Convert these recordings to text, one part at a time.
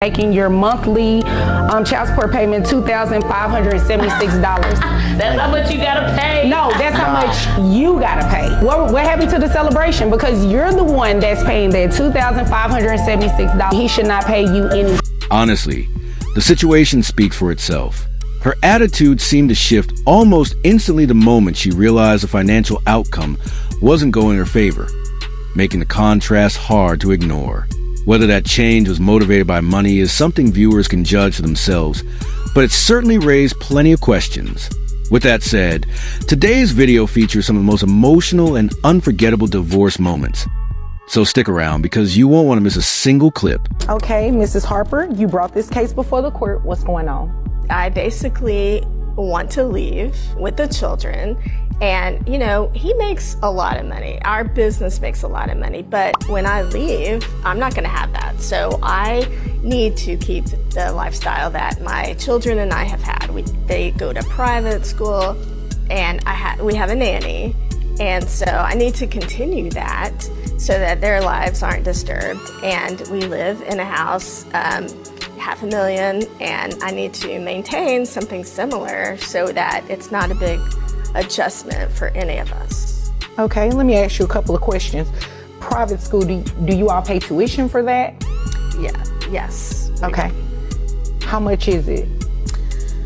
Making your monthly child support payment $2,576. That's how much you gotta pay. No, that's how much you gotta pay. What happened to the celebration? Because you're the one that's paying that $2,576. He should not pay you any. Honestly, the situation speaks for itself. Her attitude seemed to shift almost instantly the moment she realized the financial outcome wasn't going in her favor, making the contrast hard to ignore. Whether that change was motivated by money is something viewers can judge for themselves, but it certainly raised plenty of questions. With that said, today's video features some of the most emotional and unforgettable divorce moments. So stick around because you won't want to miss a single clip. Okay, Mrs. Harper, you brought this case before the court. What's going on? I basically want to leave with the children. And, you know, he makes a lot of money. Our business makes a lot of money. But when I leave, I'm not going to have that. So I need to keep the lifestyle that my children and I have had. They go to private school, and we have a nanny. And so I need to continue that so that their lives aren't disturbed. And we live in a house, $500,000, and I need to maintain something similar so that it's not a big adjustment for any of us. Okay, let me ask you a couple of questions. Private school, do you all pay tuition for that? Yes. Okay. How much is it?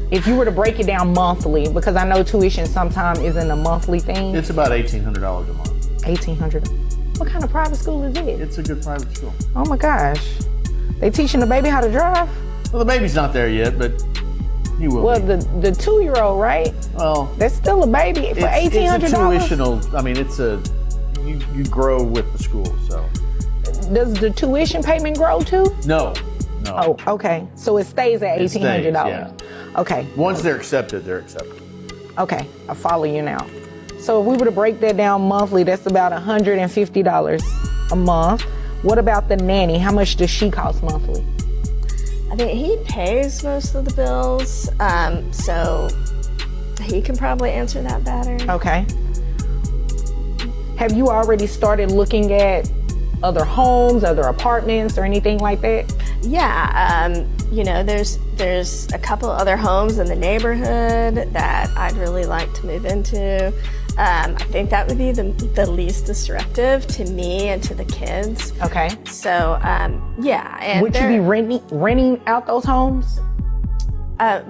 If you were to break it down monthly, because I know tuition sometimes isn't a monthly thing. It's about $1,800 a month. $1,800. What kind of private school is it? It's a good private school. Oh my gosh. They teaching the baby how to drive? Well, the baby's not there yet, but he will. Well, be. the 2-year-old, right? Well, that's still a baby for $1,800. It's a tuitional. I mean, you grow with the school, so. Does the tuition payment grow too? No. Oh, okay. So it stays at $1,800. Yeah. Okay. Once they're accepted, they're accepted. Okay, I follow you now. So if we were to break that down monthly, that's about $150 a month. What about the nanny? How much does she cost monthly? I mean, he pays most of the bills, so he can probably answer that better. Okay. Have you already started looking at other homes, other apartments, or anything like that? Yeah, you know, there's a couple other homes in the neighborhood that I'd really like to move into. I think that would be the least disruptive to me and to the kids. Okay. So, yeah. And would you be renting out those homes?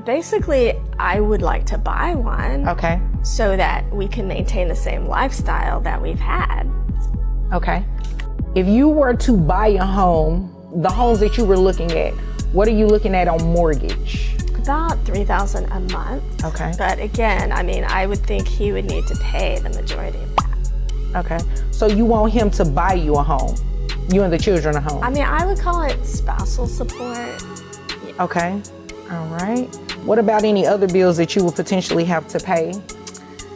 Basically, I would like to buy one. Okay. So that we can maintain the same lifestyle that we've had. Okay. If you were to buy a home, the homes that you were looking at, what are you looking at on mortgage? About $3,000 a month. Okay. But again, I mean, I would think he would need to pay the majority of that. Okay. So you want him to buy you a home? You and the children a home? I mean, I would call it spousal support. Yeah. Okay. All right. What about any other bills that you would potentially have to pay?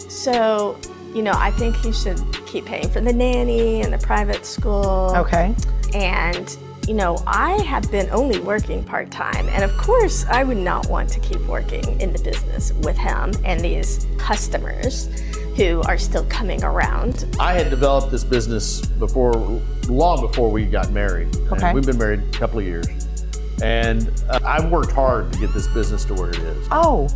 So, you know, I think he should keep paying for the nanny and the private school. Okay. And you know, I have been only working part-time, and of course I would not want to keep working in the business with him and these customers who are still coming around. I had developed this business long before we got married. Okay. And we've been married a couple of years. And I've worked hard to get this business to where it is. Oh,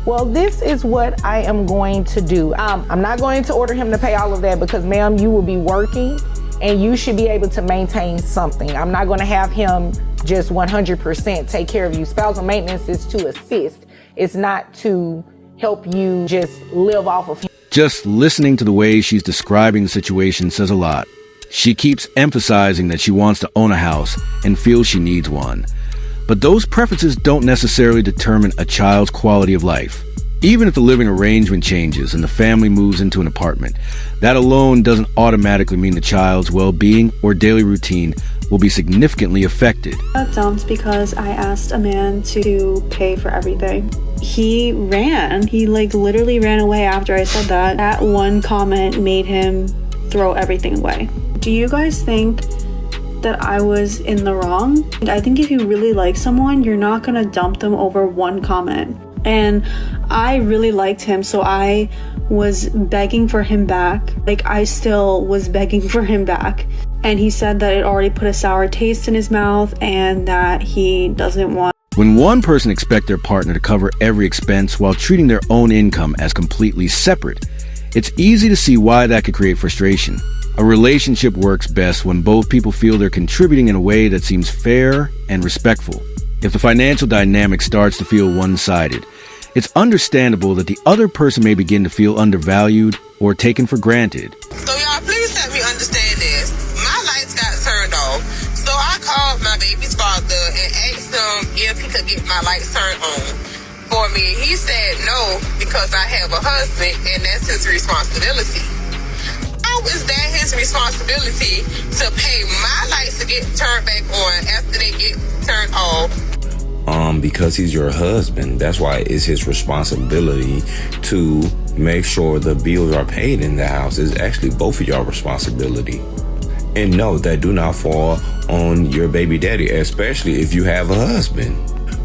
well, this is what I am going to do. I'm not going to order him to pay all of that because, ma'am, you will be working and you should be able to maintain something. I'm not gonna have him just 100% take care of you. Spousal maintenance is to assist. It's not to help you just live off of him. Just listening to the way she's describing the situation says a lot. She keeps emphasizing that she wants to own a house and feels she needs one. But those preferences don't necessarily determine a child's quality of life. Even if the living arrangement changes and the family moves into an apartment, that alone doesn't automatically mean the child's well-being or daily routine will be significantly affected. I got dumped because I asked a man to pay for everything. He ran. He literally ran away after I said that. That one comment made him throw everything away. Do you guys think that I was in the wrong? I think if you really like someone, you're not gonna dump them over one comment. And I really liked him, so I was begging for him back. I still was begging for him back. And he said that it already put a sour taste in his mouth and that he doesn't want. When one person expects their partner to cover every expense while treating their own income as completely separate, it's easy to see why that could create frustration. A relationship works best when both people feel they're contributing in a way that seems fair and respectful. If the financial dynamic starts to feel one-sided, it's understandable that the other person may begin to feel undervalued or taken for granted. So y'all, please help me understand this. My lights got turned off, so I called my baby's father and asked him if he could get my lights turned on for me. He said no, because I have a husband and that's his responsibility. How is that his responsibility to pay my lights to get turned back on after they get turned off? Because he's your husband. That's why it's his responsibility to make sure the bills are paid in the house. It's actually both of y'all responsibility. And no, that do not fall on your baby daddy, especially if you have a husband.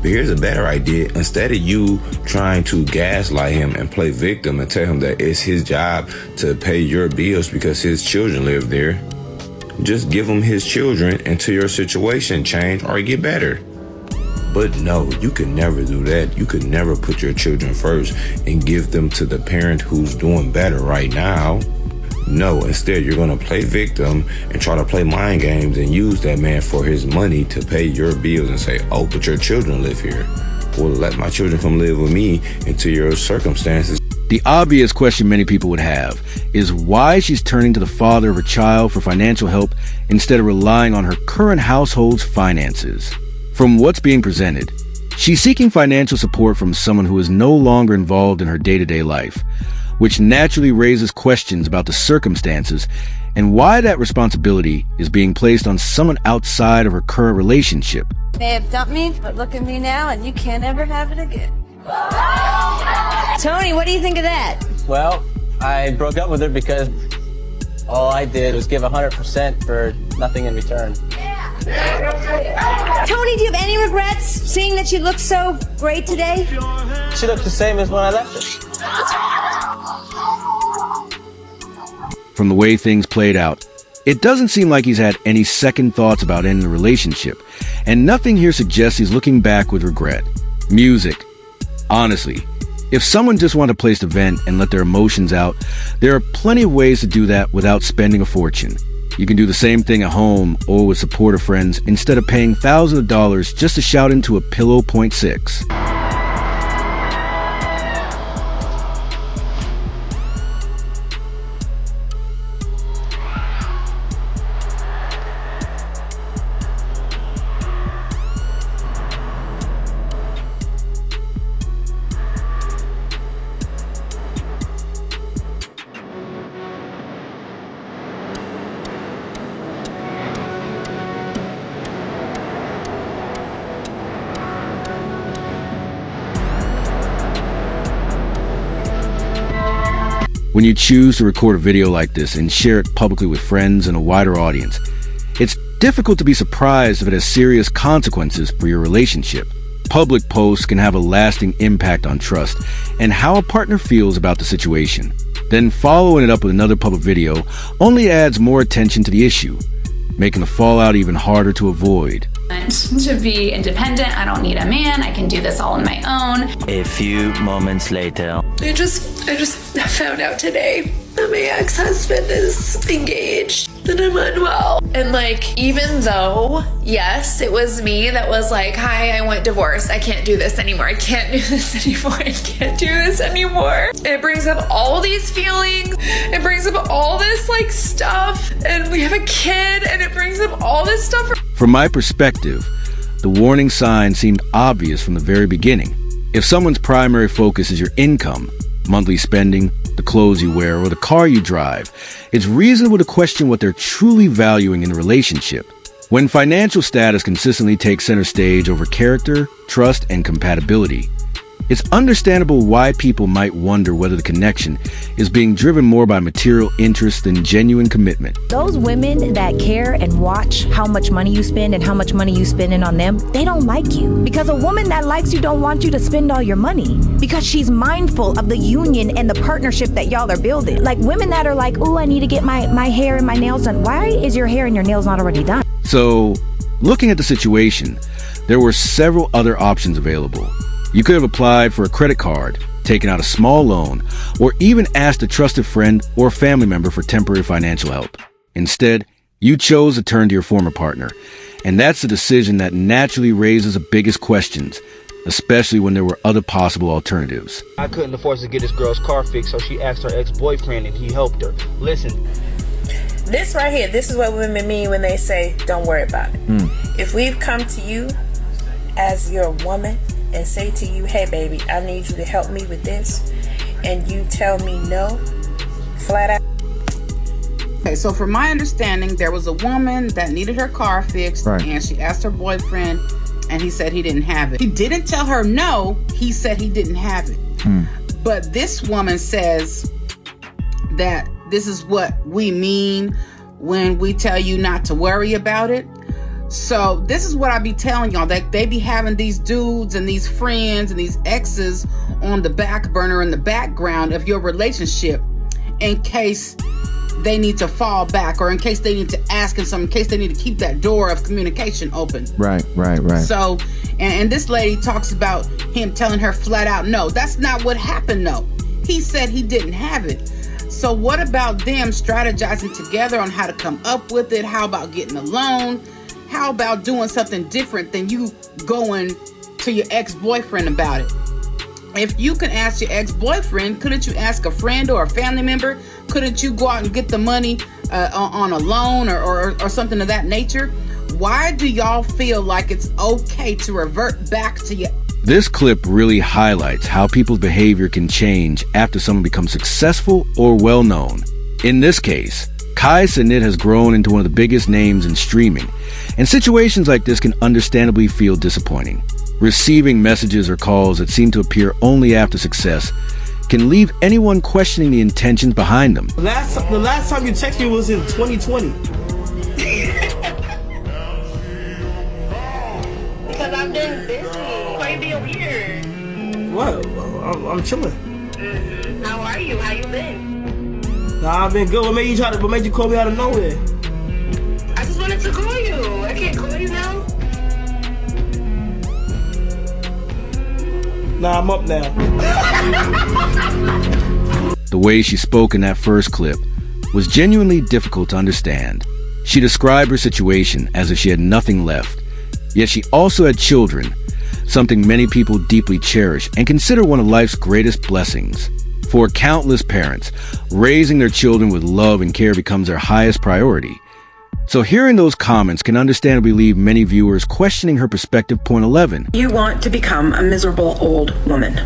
But here's a better idea. Instead of you trying to gaslight him and play victim and tell him that it's his job to pay your bills because his children live there, just give him his children until your situation change or get better. But no, you can never do that. You could never put your children first and give them to the parent who's doing better right now. No, instead you're going to play victim and try to play mind games and use that man for his money to pay your bills and say, oh, but your children live here. Well, let my children come live with me until your circumstances. The obvious question many people would have is why she's turning to the father of her child for financial help instead of relying on her current household's finances. From what's being presented, she's seeking financial support from someone who is no longer involved in her day-to-day life, which naturally raises questions about the circumstances and why that responsibility is being placed on someone outside of her current relationship. May have dumped me, but look at me now and you can't ever have it again. Tony, what do you think of that? Well, I broke up with her because all I did was give 100% for nothing in return. Tony, do you have any regrets seeing that you look so great today? She looked the same as when I left her. From the way things played out, it doesn't seem like he's had any second thoughts about ending the relationship, and nothing here suggests he's looking back with regret. Music. Honestly, if someone just wants a place to vent and let their emotions out, there are plenty of ways to do that without spending a fortune. You can do the same thing at home or with supportive friends instead of paying thousands of dollars just to shout into a pillow .6. When you choose to record a video like this and share it publicly with friends and a wider audience, it's difficult to be surprised if it has serious consequences for your relationship. Public posts can have a lasting impact on trust and how a partner feels about the situation. Then following it up with another public video only adds more attention to the issue, making the fallout even harder to avoid. To be independent, I don't need a man, I can do this all on my own. A few moments later. I just found out today that my ex-husband is engaged and I'm unwell. And like, even though, yes, it was me that was like, hi, I want divorce. I can't do this anymore. I can't do this anymore. I can't do this anymore. It brings up all these feelings. It brings up all this like stuff. And we have a kid and it brings up all this stuff. From my perspective, the warning sign seemed obvious from the very beginning. If someone's primary focus is your income, monthly spending, the clothes you wear, or the car you drive, it's reasonable to question what they're truly valuing in a relationship. When financial status consistently takes center stage over character, trust, and compatibility, It's understandable why people might wonder whether the connection is being driven more by material interest than genuine commitment. Those women that care and watch how much money you spend and how much money you spending on them, they don't like you. Because a woman that likes you don't want you to spend all your money. Because she's mindful of the union and the partnership that y'all are building. Like women that are like, oh, I need to get my hair and my nails done. Why is your hair and your nails not already done? So, looking at the situation, there were several other options available. You could have applied for a credit card, taken out a small loan, or even asked a trusted friend or family member for temporary financial help. Instead, you chose to turn to your former partner. And that's a decision that naturally raises the biggest questions, especially when there were other possible alternatives. I couldn't afford to get this girl's car fixed, so she asked her ex-boyfriend and he helped her. Listen. This right here, this is what women mean when they say, don't worry about it. If we've come to you as your woman and say to you, hey baby, I need you to help me with this, and you tell me no, flat out. Okay, so from my understanding, there was a woman that needed her car fixed, and she asked her boyfriend, and he said he didn't have it. He didn't tell her no, he said he didn't have it. But this woman says that this is what we mean when we tell you not to worry about it. So this is what I be telling y'all, that they be having these dudes and these friends and these exes on the back burner in the background of your relationship in case they need to fall back, or in case they need to ask him something, in case they need to keep that door of communication open. Right. So, and this lady talks about him telling her flat out, no, that's not what happened though. He said he didn't have it. So what about them strategizing together on how to come up with it? How about getting a loan? How about doing something different than you going to your ex-boyfriend about it? If you can ask your ex-boyfriend, couldn't you ask a friend or a family member? Couldn't you go out and get the money on a loan or something of that nature? Why do y'all feel like it's okay to revert back to your... This clip really highlights how people's behavior can change after someone becomes successful or well-known. In this case, Kai Cenat has grown into one of the biggest names in streaming, and situations like this can understandably feel disappointing. Receiving messages or calls that seem to appear only after success can leave anyone questioning the intentions behind them. The last time you texted me was in 2020. Because I've been busy. Why you being weird? What? I'm chilling. How are you? How you been? Nah, I've been good. What made you call me out of nowhere? I just wanted to call you. I can't call you now. Nah, I'm up now. The way she spoke in that first clip was genuinely difficult to understand. She described her situation as if she had nothing left, yet she also had children, something many people deeply cherish and consider one of life's greatest blessings. For countless parents, raising their children with love and care becomes their highest priority. So hearing those comments can understandably leave many viewers questioning her perspective. Point 11. You want to become a miserable old woman.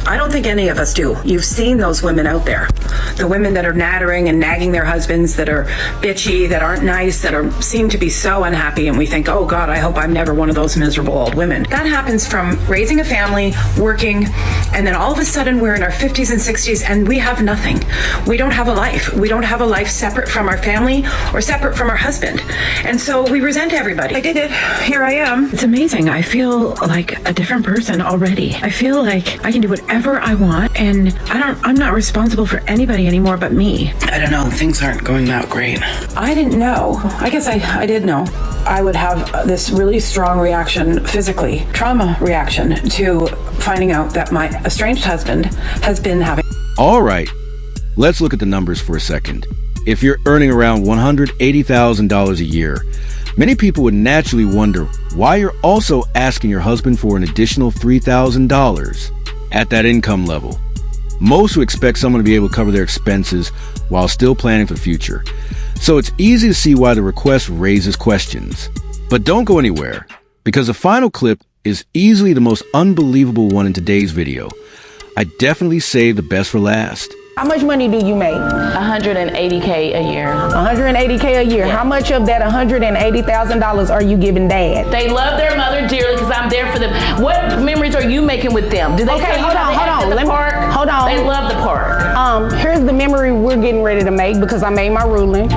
I don't think any of us do. You've seen those women out there. The women that are nattering and nagging their husbands, that are bitchy, that aren't nice, that seem to be so unhappy, and we think, oh God, I hope I'm never one of those miserable old women. That happens from raising a family, working, and then all of a sudden we're in our 50s and 60s and we have nothing. We don't have a life. We don't have a life separate from our family or separate from our husband. And so we resent everybody. I did it. Here I am. It's amazing. I feel like a different person already. I feel like I can do whatever I want, and I'm not responsible for anybody anymore but me. I don't know, things aren't going that great. I didn't know. I guess I did know. I would have this really strong reaction physically, trauma reaction, to finding out that my estranged husband has been having... All right, let's look at the numbers for a second. If you're earning around $180,000 a year, many people would naturally wonder why you're also asking your husband for an additional $3,000. At that income level, most would expect someone to be able to cover their expenses while still planning for the future. So it's easy to see why the request raises questions. But don't go anywhere, because the final clip is easily the most unbelievable one in today's video. I definitely saved the best for last. How much money do you make? $180K a year. $180K a year. Yeah. How much of that $180,000 are you giving dad? They love their mother dearly because I'm there for them. What memories are you you making with them? Do they Okay, tell you hold how on, they hold act on. at the Let me- park? hold on. They love the park. Here's the memory we're getting ready to make because I made my ruling.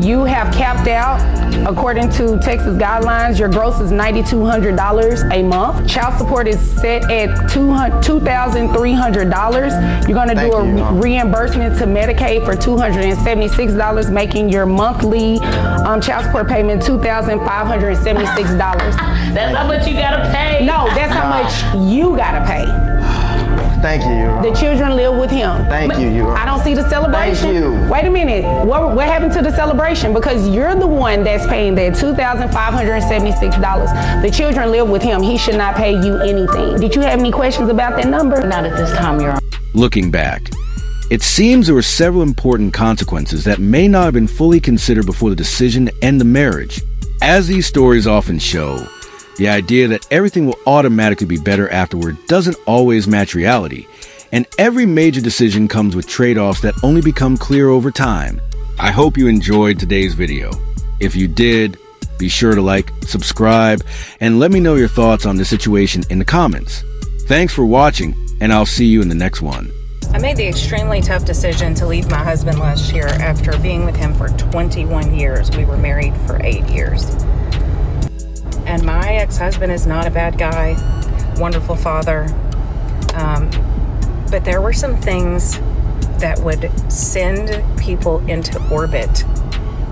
You have capped out, according to Texas guidelines, your gross is $9,200 a month. Child support is set at $2,300. You're gonna do a reimbursement to Medicaid for $276, making your monthly child support payment $2,576. That's how much you gotta pay. No, that's how much you gotta pay. Thank you, Your Honor. The children live with him. Thank you, Your Honor. I don't see the celebration. Thank you. Wait a minute. What happened to the celebration? Because you're the one that's paying that $2,576. The children live with him. He should not pay you anything. Did you have any questions about that number? Not at this time, Your Honor. Looking back, it seems there were several important consequences that may not have been fully considered before the decision to end the marriage. As these stories often show, the idea that everything will automatically be better afterward doesn't always match reality, and every major decision comes with trade-offs that only become clear over time. I hope you enjoyed today's video. If you did, be sure to like, subscribe, and let me know your thoughts on this situation in the comments. Thanks for watching, and I'll see you in the next one. I made the extremely tough decision to leave my husband last year after being with him for 21 years. We were married for 8 years. And my ex-husband is not a bad guy, wonderful father. But there were some things that would send people into orbit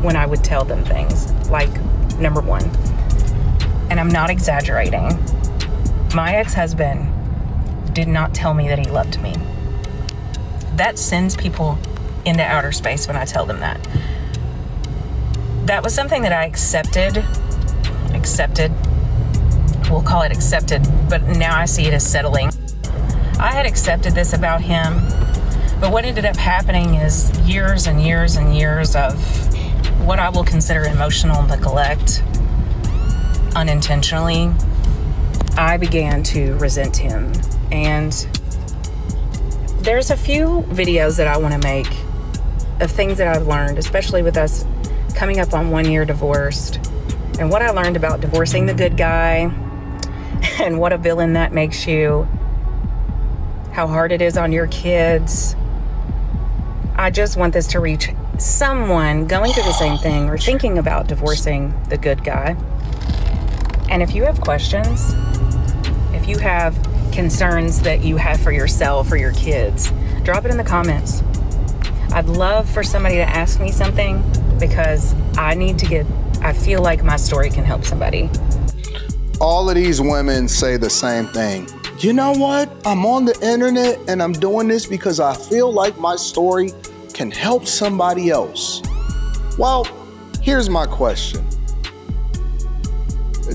when I would tell them things. Like, number one, and I'm not exaggerating, my ex-husband did not tell me that he loved me. That sends people into outer space when I tell them that. That was something that I accepted, we'll call it accepted, but now I see it as settling. I had accepted this about him, but what ended up happening is years and years and years of what I will consider emotional neglect, unintentionally. I began to resent him, and there's a few videos that I want to make of things that I've learned, especially with us coming up on 1 year divorced, and what I learned about divorcing the good guy and what a villain that makes you, how hard it is on your kids. I just want this to reach someone going through the same thing or thinking about divorcing the good guy. And if you have questions, if you have concerns that you have for yourself or your kids, drop it in the comments. I'd love for somebody to ask me something because I feel like my story can help somebody. All of these women say the same thing. You know what? I'm on the internet and I'm doing this because I feel like my story can help somebody else. Well, here's my question.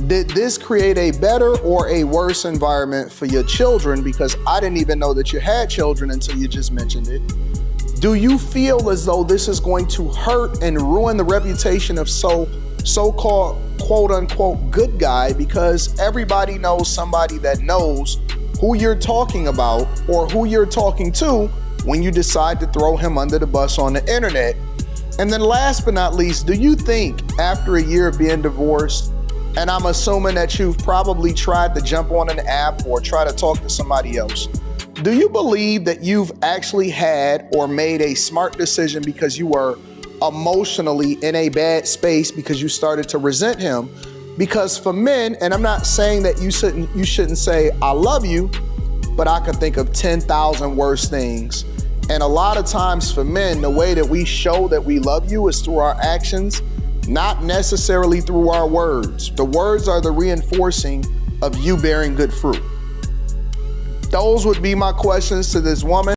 Did this create a better or a worse environment for your children? Because I didn't even know that you had children until you just mentioned it. Do you feel as though this is going to hurt and ruin the reputation of so-called quote unquote good guy, because everybody knows somebody that knows who you're talking about or who you're talking to when you decide to throw him under the bus on the internet? And then last but not least, do you think after a year of being divorced, and I'm assuming that you've probably tried to jump on an app or try to talk to somebody else, do you believe that you've actually had or made a smart decision because you were emotionally in a bad space because you started to resent him? Because for men, and I'm not saying that you shouldn't say I love you, but I could think of 10,000 worse things. And a lot of times for men, the way that we show that we love you is through our actions, not necessarily through our words. The words are the reinforcing of you bearing good fruit. Those would be my questions to this woman.